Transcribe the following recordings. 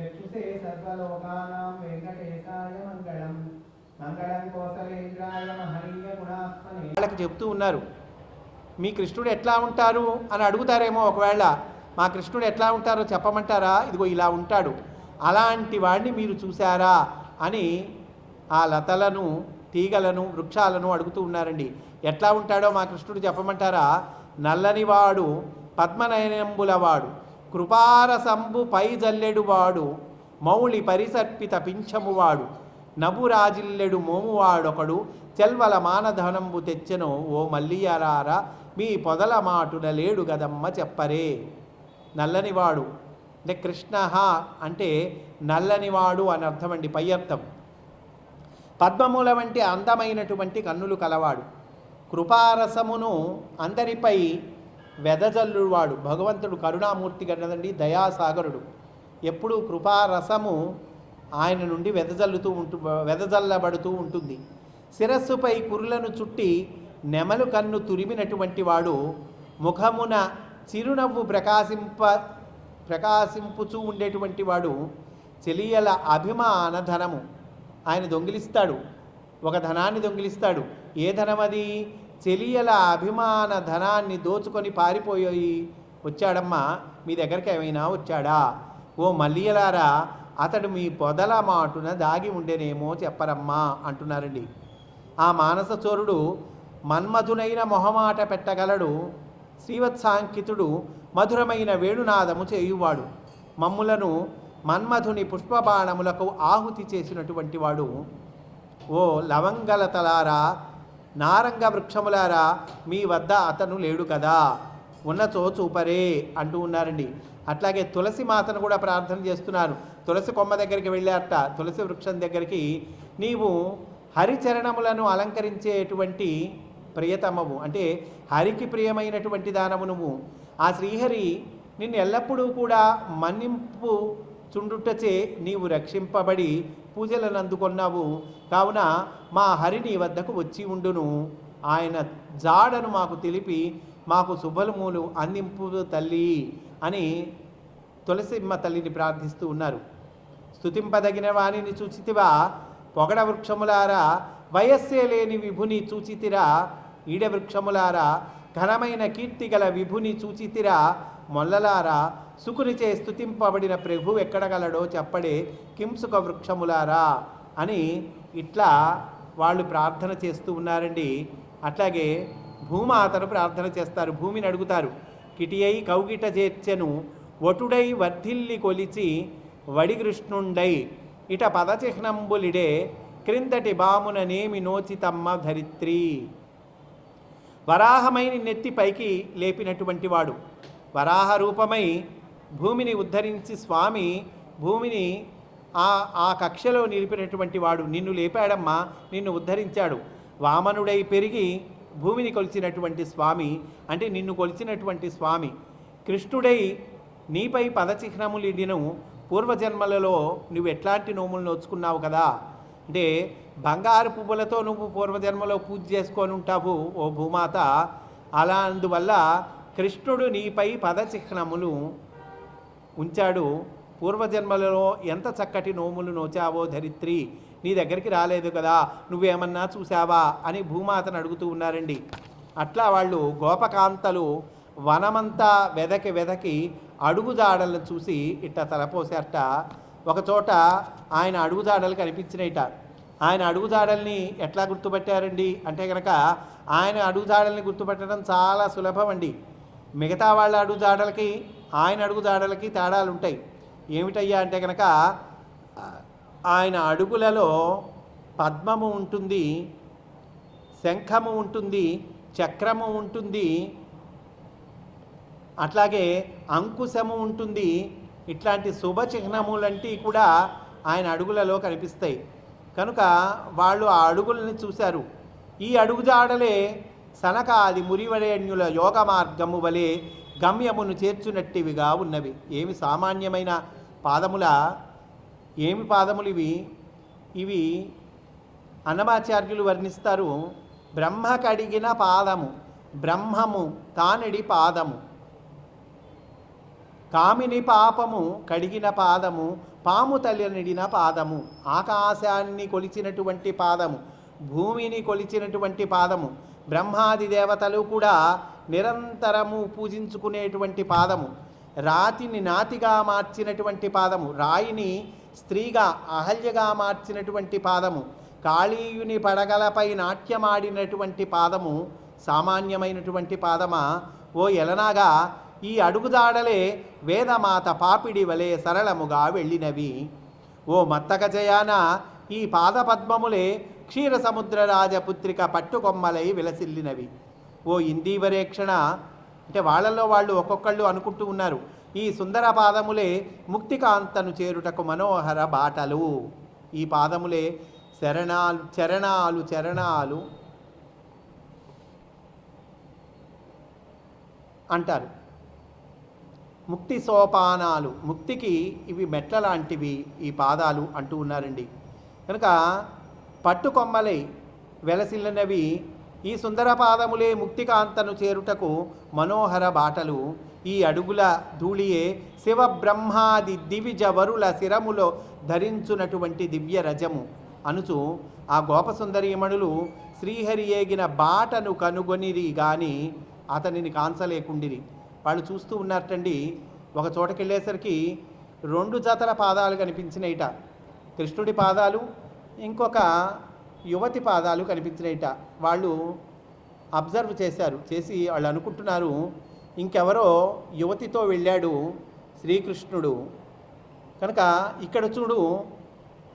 చక్షుషే సర్వలోకానాం వెంకటేశాయ మంగళం మంగళం కోసలేంద్రాయ మహనీయ గుణాత్మనే. వాళ్ళకి చెప్తూ ఉన్నారు, మీ కృష్ణుడు ఎట్లా ఉంటారు అని అడుగుతారేమో. ఒకవేళ మా కృష్ణుడు ఎట్లా ఉంటారో చెప్పమంటారా? ఇదిగో ఇలా ఉంటాడు, అలాంటి వాడిని మీరు చూశారా అని ఆ లతలను, తీగలను, వృక్షాలను అడుగుతూ ఉన్నారండి. ఎట్లా ఉంటాడో మా కృష్ణుడు చెప్పమంటారా? నల్లనివాడు, పద్మనయనంబులవాడు, కృపారసంబు పై జల్లెడువాడు, మౌళి పరిసర్పిత పింఛమువాడు, నభురాజిల్లెడు మోమువాడొకడు, చెల్వల మానధనంబు తెచ్చెను ఓ మల్లియరారా, మీ పొదల మాటున లేడు గదమ్మ చెప్పరే. నల్లనివాడు అంటే కృష్ణ అంటే నల్లనివాడు అని అర్థం అండి, పై అర్థం. పద్మముల వంటి అందమైనటువంటి కన్నులు కలవాడు, కృపారసమును అందరిపై వెదజల్లువాడు. భగవంతుడు కరుణామూర్తి కదండి, దయాసాగరుడు. ఎప్పుడూ కృపారసము ఆయన నుండి వెదజల్లబడుతూ ఉంటుంది. శిరస్సుపై కురులను చుట్టి నెమలు కన్ను తురిమినటువంటి వాడు, ముఖమున చిరునవ్వు ప్రకాశింపుచూ ఉండేటువంటి వాడు, చెలియల అభిమాన ధనము ఆయన దొంగిలిస్తాడు. ఒక ధనాన్ని దొంగిలిస్తాడు. ఏ ధనం అది? చెలియల అభిమాన ధనాన్ని దోచుకొని పారిపోయి వచ్చాడమ్మా, మీ దగ్గరికి ఏమైనా వచ్చాడా? ఓ మల్లియలారా, అతడు మీ పొదల మాటున దాగి ఉండేనేమో చెప్పరమ్మా అంటున్నారండి. ఆ మానస చోరుడు మన్మధునైన మొహమాట పెట్టగలడు. శ్రీవత్సాంకితుడు మధురమైన వేణునాదము చేయువాడు. మమ్ములను మన్మధుని పుష్పబాణములకు ఆహుతి చేసినటువంటి వాడు. ఓ లవంగలతలారా, నారంగ వృక్షములారా, మీ వద్ద అతను లేడు కదా, ఉన్నచో చూపరే అంటూ ఉన్నారండి. అట్లాగే తులసి మాతను కూడా ప్రార్థన చేస్తున్నారు. తులసి కొమ్మ దగ్గరికి వెళ్ళారట, తులసి వృక్షం దగ్గరికి. నీవు హరిచరణములను అలంకరించేటువంటి ప్రియతమము, అంటే హరికి ప్రియమైనటువంటి దానము నువ్వు. ఆ శ్రీహరి నిన్ను ఎల్లప్పుడూ కూడా మన్నింపు చుండుటచే నీవు రక్షింపబడి పూజలను అందుకొన్నావు. కావున మా హరి నీ వద్దకు వచ్చి ఉండును, ఆయన జాడను మాకు తెలిపి మాకు శుభలములు అందింపు తల్లి అని తులసిమ్మ తల్లిని ప్రార్థిస్తూ ఉన్నారు. స్తుతింపదగిన వాణిని చూచితివా పొగడ వృక్షములారా, వయస్సే లేని విభుని చూచితిరా ఈడ వృక్షములారా, ఘనమైన కీర్తిగల విభుని చూచితిరా మొల్లలారా, సుకునిచే స్తుతింపబడిన ప్రభు ఎక్కడగలడో చెప్పడే కింసుక వృక్షములారా అని ఇట్లా వాళ్ళు ప్రార్థన చేస్తూ ఉన్నారండి. అట్లాగే భూమాతను ప్రార్థన చేస్తారు. భూమిని అడుగుతారు. కిటియై కౌగిట చేర్చెను వటుడై వర్ధిల్లి కొలిచి వడికృష్ణుండై ఇట పదచిహ్నంబులిడే క్రిందటి బాముననేమి నోచితమ్మ ధరిత్రి. వరాహమైన నెత్తి పైకి లేపినటువంటి వాడు, వరాహ రూపమై భూమిని ఉద్ధరించి స్వామి భూమిని ఆ కక్షలో నిలిపినటువంటి వాడు నిన్ను లేపాడమ్మా, నిన్ను ఉద్ధరించాడు. వామనుడై పెరిగి భూమిని కొలిచినటువంటి స్వామి అంటే నిన్ను కొలిచినటువంటి స్వామి. కృష్ణుడై నీపై పదచిహ్నములిడిను పూర్వజన్మలలో నువ్వు ఎట్లాంటి నోములు నోచుకున్నావు కదా, అంటే బంగారు పువ్వులతో నువ్వు పూర్వజన్మలో పూజ చేసుకొని ఉంటావు ఓ భూమాత. అలా అందువల్ల కృష్ణుడు నీపై పదచిహ్నములు ఉంచాడు. పూర్వజన్మలలో ఎంత చక్కటి నోములు నోచావో ధరిత్రి, నీ దగ్గరికి రాలేదు కదా, నువ్వేమన్నా చూసావా అని భూమాతను అడుగుతూ ఉన్నారండి. అట్లా వాళ్ళు గోపకాంతలు వనమంతా వెదకి అడుగుజాడలను చూసి ఇట్ట తలపోసారట. ఒకచోట ఆయన అడుగుజాడలు కనిపించినట. ఆయన అడుగుజాడల్ని ఎట్లా గుర్తుపట్టారండి అంటే కనుక, ఆయన అడుగుజాడల్ని గుర్తుపట్టడం చాలా సులభం అండి. మిగతా వాళ్ళ అడుగుజాడలకి ఆయన అడుగుజాడలకి తేడాలు ఉంటాయి. ఏమిటయ్యా అంటే కనుక, ఆయన అడుగులలో పద్మము ఉంటుంది, శంఖము ఉంటుంది, చక్రము ఉంటుంది, అట్లాగే అంకుశము ఉంటుంది. ఇట్లాంటి శుభచిహ్నములంటి కూడా ఆయన అడుగులలో కనిపిస్తాయి. కనుక వాళ్ళు ఆ అడుగులని చూశారు. ఈ అడుగుజాడలే సనకాది మురివరేణ్యుల యోగ మార్గము వలె గమ్యమును చేర్చునట్టివిగా ఉన్నవి. ఏమి సామాన్యమైన పాదముల, ఏమి పాదములు ఇవి? ఇవి అన్నమాచార్యులు వర్ణిస్తారు. బ్రహ్మ కడిగిన పాదము, బ్రహ్మము తానడి పాదము. కామిని పాపము కడిగిన పాదము, పాము తల్లినిడిన పాదము, ఆకాశాన్ని కొలిచినటువంటి పాదము, భూమిని కొలిచినటువంటి పాదము, బ్రహ్మాది దేవతలు కూడా నిరంతరము పూజించుకునేటువంటి పాదము, రాతిని నాతిగా మార్చినటువంటి పాదము, రాయిని స్త్రీగా అహల్యగా మార్చినటువంటి పాదము, కాళీయుని పడగలపై నాట్యమాడినటువంటి పాదము సామాన్యమైనటువంటి పాదమా? ఓ ఎలనాగా ఈ అడుగుదాడలే వేదమాత పాపిడి వలె సరళముగా వెళ్ళినవి. ఓ మత్తకజయాన ఈ పాదపద్మములే క్షీర సముద్ర రాజపుత్రిక పట్టుకొమ్మలై విలసిల్లినవి. ఓ ఇందీవరేక్షణ, అంటే వాళ్ళల్లో వాళ్ళు ఒక్కొక్కళ్ళు అనుకుంటూ ఉన్నారు, ఈ సుందర పాదములే ముక్తికాంతను చేరుటకు మనోహర బాటలు. ఈ పాదములే చరణాలు చరణాలు చరణాలు అంటారు. ముక్తి సోపానాలు, ముక్తికి ఇవి మెట్ల లాంటివి ఈ పాదాలు అంటూ ఉన్నారండి. కనుక పట్టుకొమ్మలై వెలసిల్లినవి ఈ సుందర పాదములే ముక్తికాంతను చేరుటకు మనోహర బాటలు. ఈ అడుగుల ధూళియే శివబ్రహ్మాది దివిజ వరుల శిరములో ధరించునటువంటి దివ్య రజము అనుచు ఆ గోపసుందరీమణులు శ్రీహరి ఏగిన బాటను కనుగొనిరి గాని అతనిని కాంచలేకుండిరి. వాళ్ళు చూస్తూ ఉన్నారటండి. ఒక చోటకి వెళ్ళేసరికి 2 జతల పాదాలు కనిపించినయిట. కృష్ణుడి పాదాలు, ఇంకొక యువతి పాదాలు కనిపించినయిట. వాళ్ళు అబ్జర్వ్ చేశారు. చేసి వాళ్ళు అనుకుంటున్నారు, ఇంకెవరో యువతితో వెళ్ళాడు శ్రీకృష్ణుడు. కనుక ఇక్కడ చూడు,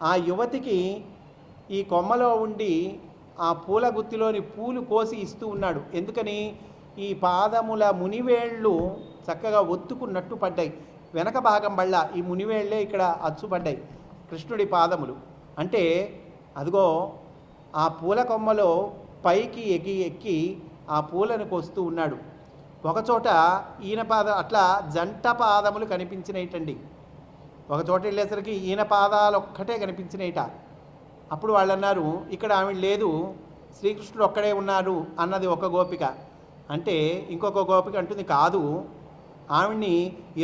ఆ యువతికి ఈ కొమ్మలో ఉండి ఆ పూల గుత్తిలోని పూలు కోసి ఇస్తూ ఉన్నాడు. ఎందుకని? ఈ పాదముల మునివేళ్ళు చక్కగా ఒత్తుకున్నట్టు పడ్డాయి. వెనక భాగం బళ్ళ ఈ మునివేళ్లే ఇక్కడ అచ్చుపడ్డాయి కృష్ణుడి పాదములు. అంటే అదిగో ఆ పూల కొమ్మలో పైకి ఎక్కి ఆ పూలను కోస్తూ ఉన్నాడు. ఒకచోట ఈయన అట్లా జంట పాదములు కనిపించినయిటండి. ఒక చోట వెళ్ళేసరికి ఈయన పాదాలు ఒక్కటే కనిపించినయిట. అప్పుడు వాళ్ళు అన్నారు, ఇక్కడ ఆమె లేదు, శ్రీకృష్ణుడు ఒక్కడే ఉన్నారు అన్నది ఒక గోపిక. అంటే ఇంకొక గోపిక అంటుంది, కాదు, ఆవిడ్ని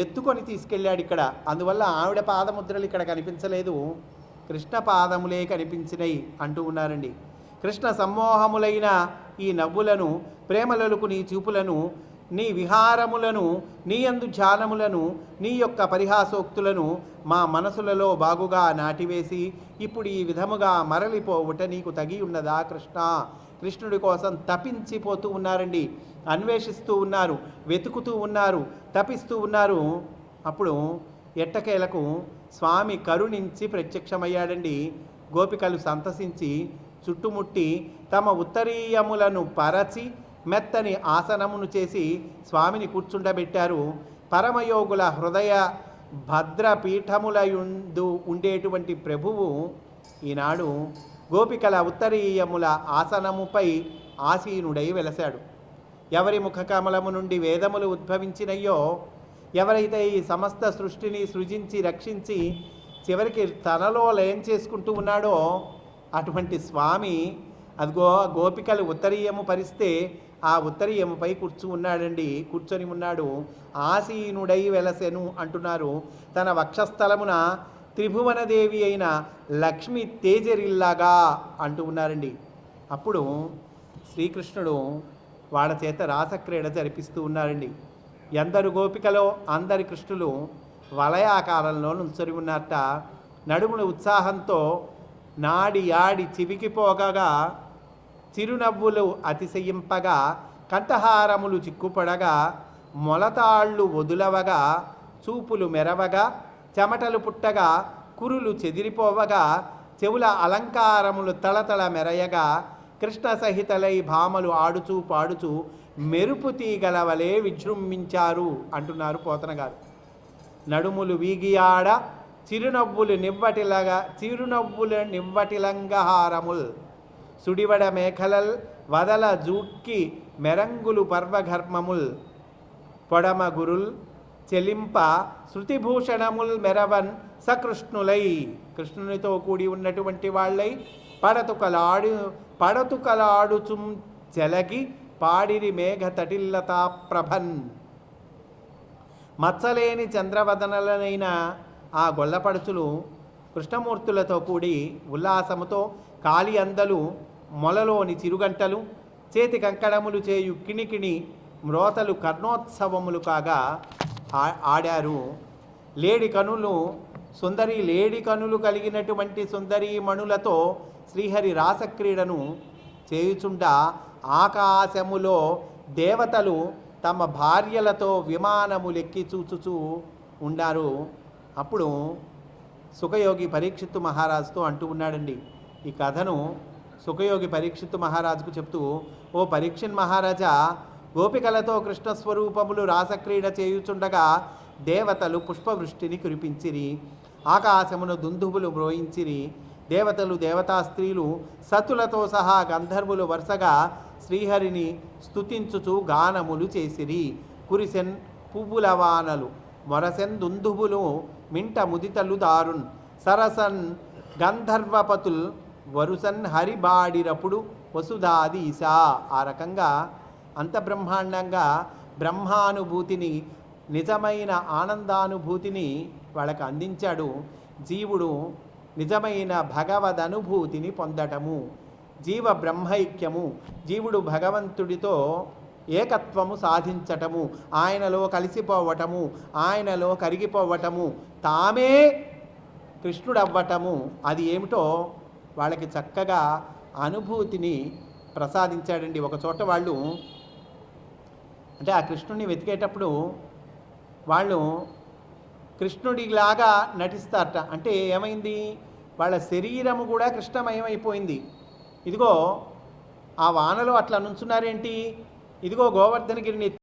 ఎత్తుకొని తీసుకెళ్ళాడు ఇక్కడ, అందువల్ల ఆవిడ పాదముద్రలు ఇక్కడ కనిపించలేదు, కృష్ణ పాదములే కనిపించినాయి అంటూ ఉన్నారండి. కృష్ణ సమ్మోహములైన ఈ నవ్వులను, ప్రేమలలకు నీ చూపులను, నీ విహారములను, నీ యందు ధ్యానములను, నీ యొక్క పరిహాసోక్తులను మా మనసులలో బాగుగా నాటివేసి ఇప్పుడు ఈ విధముగా మరలిపోవుట నీకు తగి ఉన్నదా కృష్ణ? కృష్ణుడి కోసం తపించిపోతూ ఉన్నారండి, అన్వేషిస్తూ ఉన్నారు, వెతుకుతూ ఉన్నారు, తపిస్తూ ఉన్నారు. అప్పుడు ఎట్టకేలకు స్వామి కరుణించి ప్రత్యక్షమయ్యాడండి. గోపికలు సంతసించి చుట్టుముట్టి తమ ఉత్తరీయములను పరచి మెత్తని ఆసనమును చేసి స్వామిని కూర్చుండబెట్టారు. పరమయోగుల హృదయ భద్రపీఠములయుందు ఉండేటువంటి ప్రభువు ఈనాడు గోపికల ఉత్తరీయముల ఆసనముపై ఆసీనుడై వెలశాడు. ఎవరి ముఖకమలము నుండి వేదములు ఉద్భవించినయ్యో, ఎవరైతే ఈ సమస్త సృష్టిని సృజించి రక్షించి చివరికి తనలో లయం చేసుకుంటూ ఉన్నాడో అటువంటి స్వామి అదిగో గోపికలు ఉత్తరీయము పరిస్తే ఆ ఉత్తరీయముపై కూర్చొని ఉన్నాడు. ఆసీనుడై వెలసెను అంటున్నారు. తన వక్షస్థలమున త్రిభువనదేవి అయిన లక్ష్మి తేజరిల్లాగా అంటూ ఉన్నారండి. అప్పుడు శ్రీకృష్ణుడు వాళ్ళ చేత రాసక్రీడ జరిపిస్తూ ఉన్నారండి. ఎందరు గోపికలో అందరి కృష్ణులు వలయాకారంలో నుంచొని ఉన్నారట. నడుముల ఉత్సాహంతో నాడి ఆడి చివికిపోగగా, చిరునవ్వులు అతిశయింపగా, కంఠహారములు చిక్కుపడగా, మొలతాళ్ళు వదులవగా, చూపులు మెరవగా, చెమటలు పుట్టగా, కురులు చెదిరిపోవగా, చెవుల అలంకారములు తళతళ మెరయగా, కృష్ణ సహితలై భామలు ఆడుచూ పాడుచూ మెరుపు తీగల వలె విజృంభించారు అంటున్నారు పోతన గారు. నడుములు వీగియాడ చిరునవ్వులు నివ్వటిలంగహారముల్, సుడివడ మేఖలల్ వదల జూట్కి మెరంగులు పర్వఘర్మముల్, పొడమ గురుల్ చెలింప శృతిభూషణముల్ మెరవన్ సకృష్ణులై, కృష్ణునితో కూడి ఉన్నటువంటి వాళ్ళై పడతుకలాడుచుం చెలగి పాడిరి మేఘ తటిల్లతా ప్రభన్, మచ్చలేని చంద్రవదనలనైన ఆ గొల్లపడుచులు కృష్ణమూర్తులతో కూడి ఉల్లాసముతో కాలి అందలు మొలలోని చిరుగంటలు చేతి కంకణములు చేయు కిణికిణి మ్రోతలు కర్ణోత్సవములు కాగా ఆడారు. లేడి కనులు కలిగినటువంటి సుందరీమణులతో శ్రీహరి రాసక్రీడను చేయుచుండా ఆకాశములో దేవతలు తమ భార్యలతో విమానములెక్కి చూచుచూ ఉండారు. అప్పుడు సుఖయోగి పరీక్షిత్తు మహారాజుతో అంటూ ఉన్నాడండి. ఈ కథను సుఖయోగి పరీక్షిత్తు మహారాజుకు చెప్తూ, ఓ పరీక్షిన్ మహారాజా, గోపికలతో కృష్ణస్వరూపములు రాసక్రీడ చేయుచుండగా దేవతలు పుష్పవృష్టిని కురిపించిరి. ఆకాశమును దుందుబులు మ్రోయించిరి. దేవతలు, దేవతా స్త్రీలు, సతులతో సహా గంధర్వులు వరుసగా శ్రీహరిని స్తుతించుచు గానములు చేసిరి. కురిసెన్ పువ్వుల వానలు, మొరసెన్ దుందుబులు, మింట ముదితలు దారున్, సరసన్ గంధర్వపతుల్, వరుసన్ హరిబాడిరపుడు వసుధాదీశా. ఆ రకంగా అంత బ్రహ్మాండంగా బ్రహ్మానుభూతిని, నిజమైన ఆనందానుభూతిని వాళ్ళకు అందించాడు. జీవుడు నిజమైన భగవదనుభూతిని పొందటము, జీవ బ్రహ్మైక్యము, జీవుడు భగవంతుడితో ఏకత్వము సాధించటము, ఆయనలో కలిసిపోవటము, ఆయనలో కరిగిపోవటము, తామే కృష్ణుడవ్వటము, అది ఏమిటో వాళ్ళకి చక్కగా అనుభూతిని ప్రసాదించాడండి. ఒక చోట వాళ్ళు అంటే ఆ కృష్ణుడిని వెతికేటప్పుడు వాళ్ళు కృష్ణుడిలాగా నటిస్తారట. అంటే ఏమైంది, వాళ్ళ శరీరము కూడా కృష్ణమయమైపోయింది. ఇదిగో ఆ వానలో అట్లా నుంచున్నారేంటి, ఇదిగో గోవర్ధనగిరిని